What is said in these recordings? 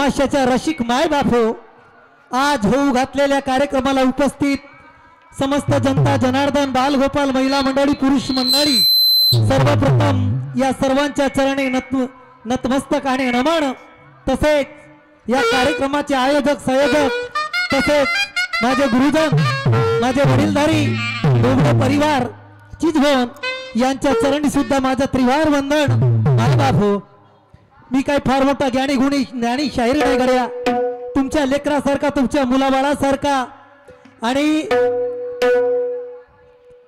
भाषेचा रसिक माय बापो, आज होऊ घातलेल्या कार्यक्रमाला उपस्थित समस्त जनता जनार्दन बालगोपाल महिला मंडळी पुरुष मंडळी सर्वप्रथम या सर्वांच्या चरणी नतमस्तक आणि नमन। तसेच या कार्यक्रमाचे आयोजक संयोजक तसेच माझे गुरुजन माझे वडीलधारी बोबडे परिवार चिजभवन यांच्या चरणी सुद्धा माझा त्रिवार वंदन। माय बापो, मी काय फार मोठा ज्ञानी गुणी ज्ञानी शाहीर नाही गड्या, तुमच्या लेकरासारखा तुमच्या मुलाबाळासारखा। आणि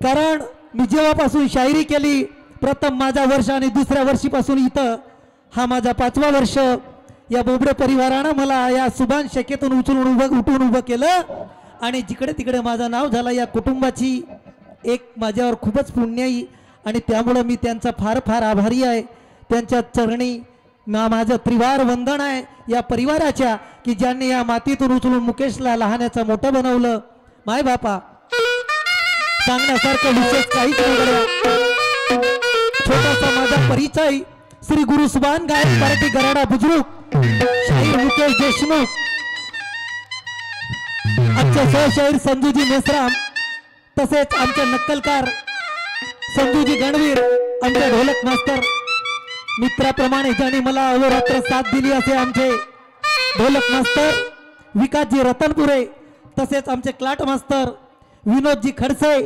कारण मी जेव्हापासून शायरी केली प्रथम माझ्या वर्ष आणि दुसऱ्या वर्षीपासून इथं हा माझा 5वा वर्ष, या बोबडे परिवारानं मला या सुभान शक्यतून उठून उभं केलं आणि जिकडे तिकडे माझं नाव झालं। या कुटुंबाची एक माझ्यावर खूपच पुण्याई आणि त्यामुळे मी त्यांचा फार फार आभारी आहे। त्यांच्या चरणी माझं त्रिवार वंदन आहे या परिवाराच्या, की ज्यांनी या मातीतून उचलून मुकेशला लहानाचं मोठं बनवलं। माय बापा, सांगण्यासारखं विशेष काहीच नाही। छोटासा माझा परिचय, श्री गुरु सुभान गायक मराठी गराडा बुजुर्ग शाहीर मुकेश देशमुख, आमचे सहशाहीर संजूजी मेसराम, तसेच आमचे नक्कलकार संजूजी गणवीर, आमचे ढोलक मास्तर मित्राप्रमाणे ज्यांनी मला अहोरात्र साथ दिली असे आमचे ढोलक मास्तर विकासजी रतनपुरे, तसेच आमचे क्लाट मास्तर विनोदजी खडसे,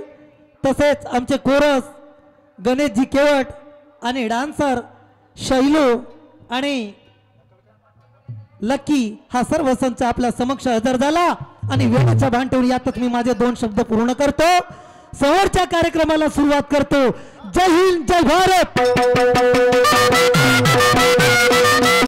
तसेच आमचे कोरस गणेशजी केवट आणि डान्सर शैलू आणि लकी हा सर्व संच आपल्या समक्ष हजर झाला। आणि वेळेचा भान ठेवून यातच मी माझे 2 शब्द पूर्ण करतो, समोरच्या कार्यक्रमाला सुरुवात करतो। जय हिंद, जय भारत।